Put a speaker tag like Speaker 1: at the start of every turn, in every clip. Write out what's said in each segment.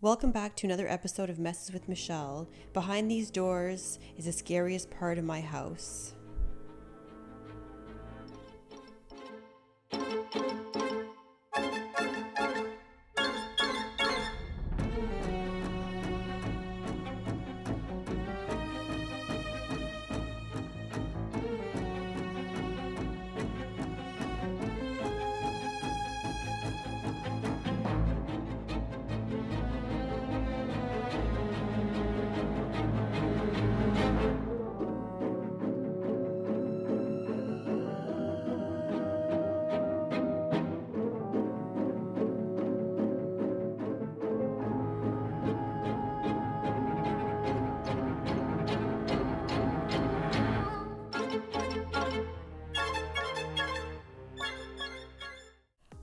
Speaker 1: Welcome back to another episode of Messes with Michelle. Behind these doors is the scariest part of my house.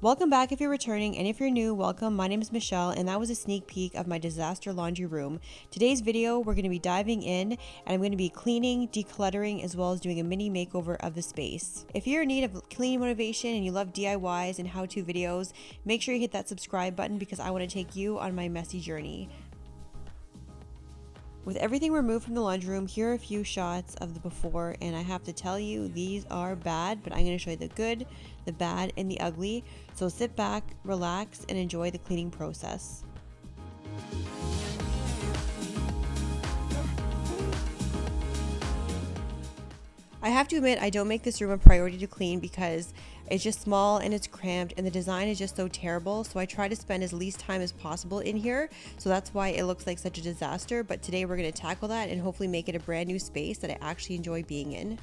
Speaker 1: Welcome back if you're returning, and if you're new, welcome. My name is Michelle, and that was a sneak peek of my disaster laundry room. Today's video, we're going to be diving in, and I'm going to be cleaning, decluttering, as well as doing a mini makeover of the space. If you're in need of cleaning motivation and you love DIYs and how-to videos, make sure you hit that subscribe button because I want to take you on my messy journey. With everything removed from the laundry room, here are a few shots of the before, and I have to tell you, these are bad, but I'm going to show you the good, the bad, and the ugly. So sit back, relax, and enjoy the cleaning process. I have to admit, I don't make this room a priority to clean because it's just small and it's cramped and the design is just so terrible. So I try to spend as least time as possible in here. So that's why it looks like such a disaster. But today we're going to tackle that and hopefully make it a brand new space that I actually enjoy being in.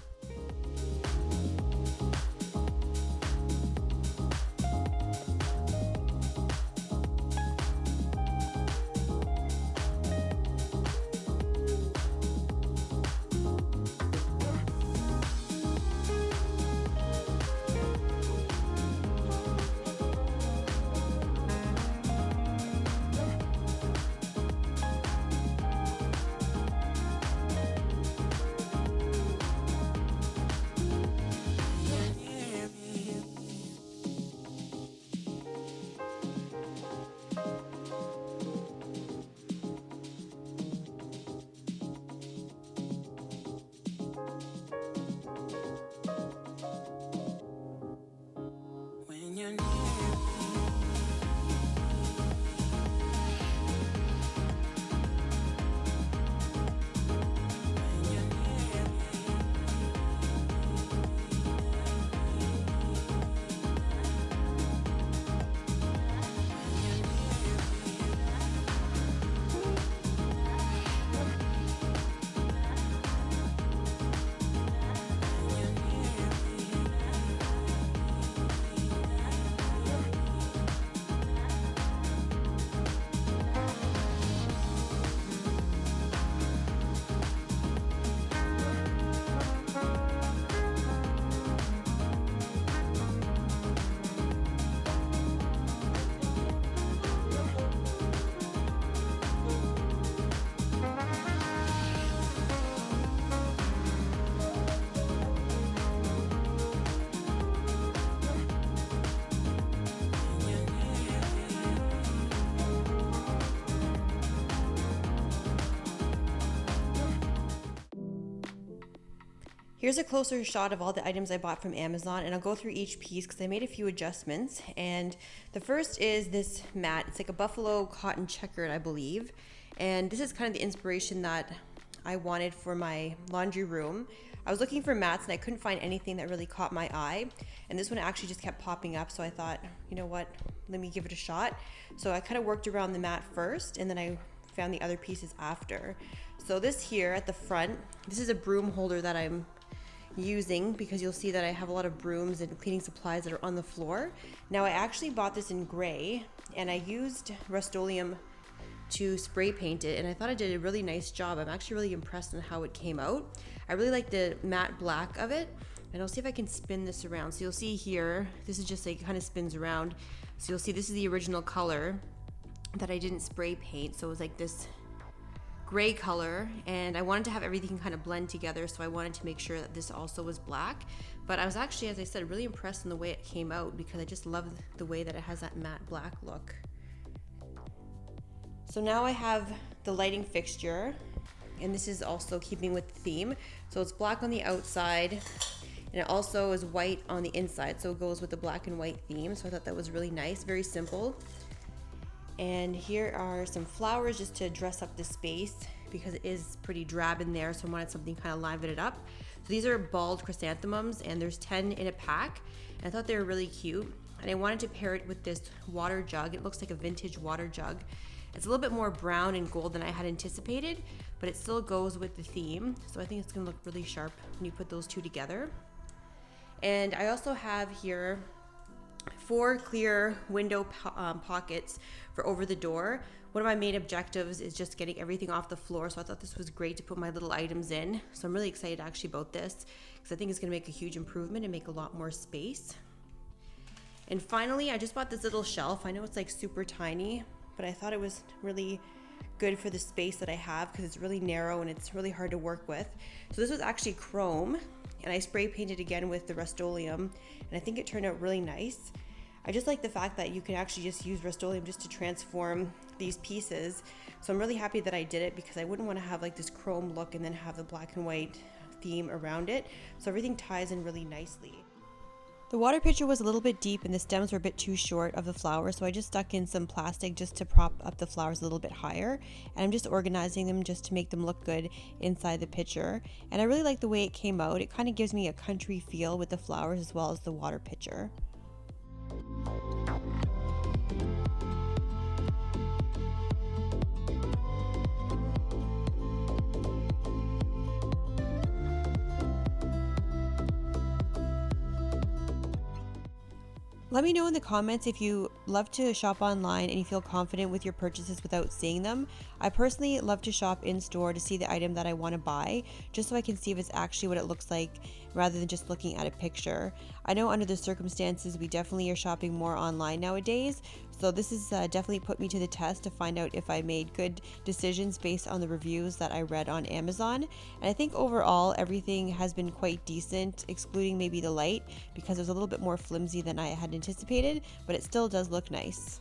Speaker 1: Here's a closer shot of all the items I bought from Amazon, and I'll go through each piece because I made a few adjustments. And the first is this mat. It's like a buffalo cotton checkered, I believe. And this is kind of the inspiration that I wanted for my laundry room. I was looking for mats and I couldn't find anything that really caught my eye. And this one actually just kept popping up. So I thought, you know what, let me give it a shot. So I kind of worked around the mat first, and then I found the other pieces after. So this here at the front, this is a broom holder that I'm using because you'll see that I have a lot of brooms and cleaning supplies that are on the floor. Now I actually bought this in gray and I used Rust-Oleum to spray paint it, and I thought I did a really nice job. I'm actually really impressed on how it came out. I really like the matte black of it, and I'll see if I can spin this around. So you'll see here, this is just like kind of spins around. So you'll see this is the original color that I didn't spray paint. So it was like this gray color, and I wanted to have everything kind of blend together, so I wanted to make sure that this also was black. But I was actually, as I said, really impressed in the way it came out because I just love the way that it has that matte black look. So now I have the lighting fixture, and this is also keeping with the theme. So it's black on the outside, and it also is white on the inside, so it goes with the black and white theme. So I thought that was really nice, very simple. And here are some flowers just to dress up the space because it is pretty drab in there, so I wanted something kind of liven it up. So these are bald chrysanthemums, and there's 10 in a pack, and I thought they were really cute. And I wanted to pair it with this water jug. It looks like a vintage water jug. It's a little bit more brown and gold than I had anticipated, but it still goes with the theme. So I think it's gonna look really sharp when you put those two together. And I also have here 4 clear window pockets for over the door. One of my main objectives is just getting everything off the floor, so I thought this was great to put my little items in. So I'm really excited actually about this because I think it's gonna make a huge improvement and make a lot more space. And finally, I just bought this little shelf. I know it's like super tiny, but I thought it was really good for the space that I have because it's really narrow and it's really hard to work with. So this was actually chrome, and I spray painted again with the Rust-Oleum, and I think it turned out really nice. I just like the fact that you can actually just use Rust-Oleum just to transform these pieces. So I'm really happy that I did it because I wouldn't want to have like this chrome look and then have the black and white theme around it. So everything ties in really nicely. The water pitcher was a little bit deep and the stems were a bit too short of the flowers, so I just stuck in some plastic just to prop up the flowers a little bit higher, and I'm just organizing them just to make them look good inside the pitcher. And I really like the way it came out. It kind of gives me a country feel with the flowers as well as the water pitcher. Let me know in the comments if you love to shop online and you feel confident with your purchases without seeing them. I personally love to shop in store to see the item that I want to buy, just so I can see if it's actually what it looks like rather than just looking at a picture. I know under the circumstances we definitely are shopping more online nowadays, so this has definitely put me to the test to find out if I made good decisions based on the reviews that I read on Amazon. And I think overall everything has been quite decent, excluding maybe the light because it was a little bit more flimsy than I had anticipated, but it still does look nice.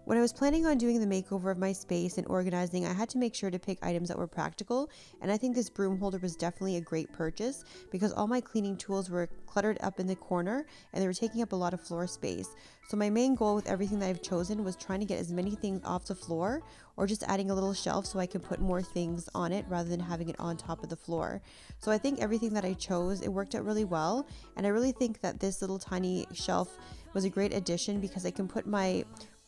Speaker 1: When I was planning on doing the makeover of my space and organizing, I had to make sure to pick items that were practical, and I think this broom holder was definitely a great purchase because all my cleaning tools were cluttered up in the corner and they were taking up a lot of floor space. So my main goal with everything that I've chosen was trying to get as many things off the floor or just adding a little shelf so I can put more things on it rather than having it on top of the floor. So I think everything that I chose, it worked out really well, and I really think that this little tiny shelf was a great addition because I can put my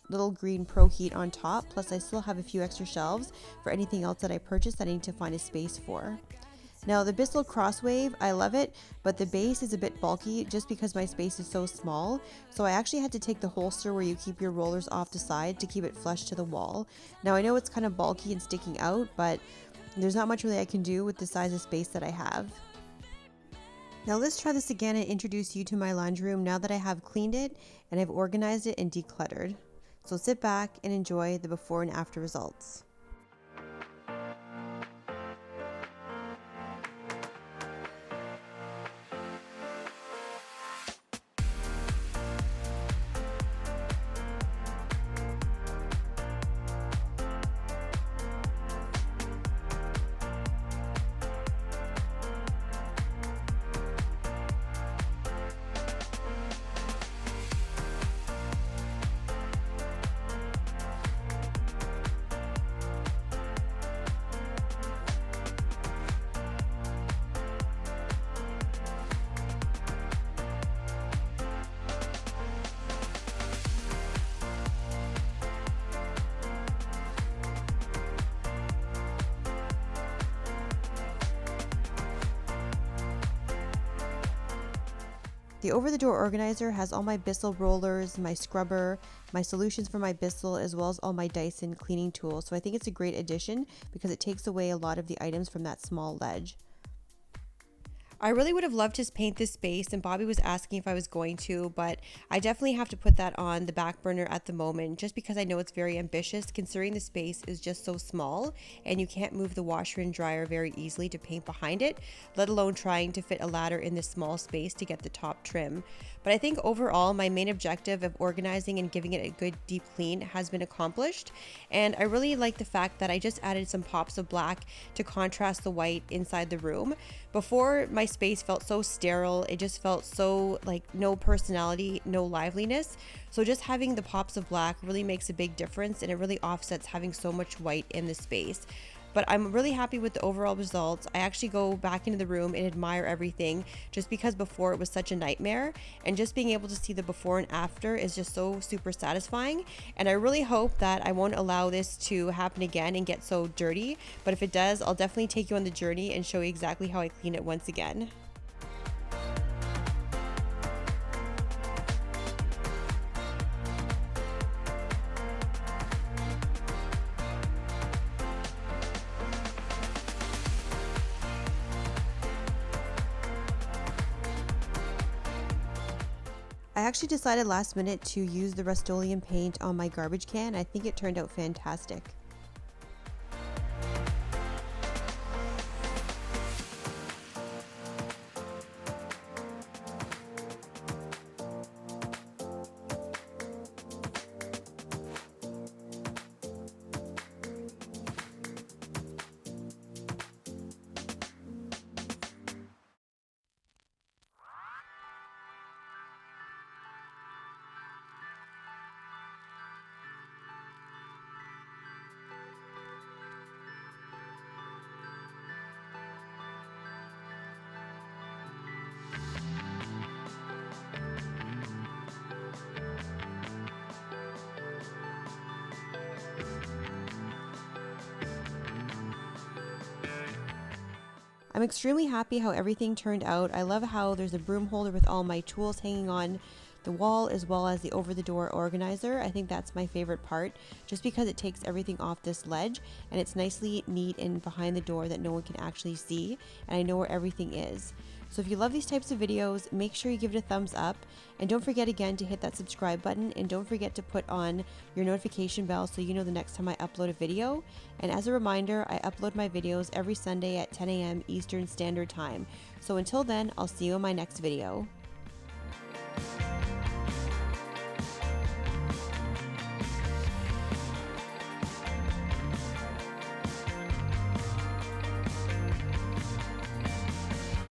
Speaker 1: little green Pro Heat on top, plus I still have a few extra shelves for anything else that I purchased that I need to find a space for. Now the Bissell Crosswave, I love it, but the base is a bit bulky just because my space is so small, so I actually had to take the holster where you keep your rollers off the side to keep it flush to the wall. Now I know it's kind of bulky and sticking out, but there's not much really I can do with the size of space that I have. Now let's try this again and introduce you to my laundry room now that I have cleaned it and I've organized it and decluttered. So sit back and enjoy the before and after results. The over-the-door organizer has all my Bissell rollers, my scrubber, my solutions for my Bissell, as well as all my Dyson cleaning tools. So I think it's a great addition because it takes away a lot of the items from that small ledge. I really would have loved to paint this space, and Bobby was asking if I was going to, but I definitely have to put that on the back burner at the moment just because I know it's very ambitious considering the space is just so small and you can't move the washer and dryer very easily to paint behind it, let alone trying to fit a ladder in this small space to get the top trim. But I think overall my main objective of organizing and giving it a good deep clean has been accomplished, and I really like the fact that I just added some pops of black to contrast the white inside the room. Before, my space felt so sterile, it just felt so like no personality, no liveliness. So just having the pops of black really makes a big difference, and it really offsets having so much white in the space. But I'm really happy with the overall results. I actually go back into the room and admire everything just because before it was such a nightmare, and just being able to see the before and after is just so super satisfying. And I really hope that I won't allow this to happen again and get so dirty, but if it does, I'll definitely take you on the journey and show you exactly how I clean it once again. I actually decided last minute to use the Rust-Oleum paint on my garbage can. I think it turned out fantastic. I'm extremely happy how everything turned out. I love how there's a broom holder with all my tools hanging on the wall, as well as the over-the-door organizer. I think that's my favorite part, just because it takes everything off this ledge and it's nicely neat and behind the door that no one can actually see, and I know where everything is. So if you love these types of videos, make sure you give it a thumbs up, and don't forget again to hit that subscribe button, and don't forget to put on your notification bell so you know the next time I upload a video. And as a reminder, I upload my videos every Sunday at 10 a.m. Eastern Standard Time. So until then, I'll see you in my next video.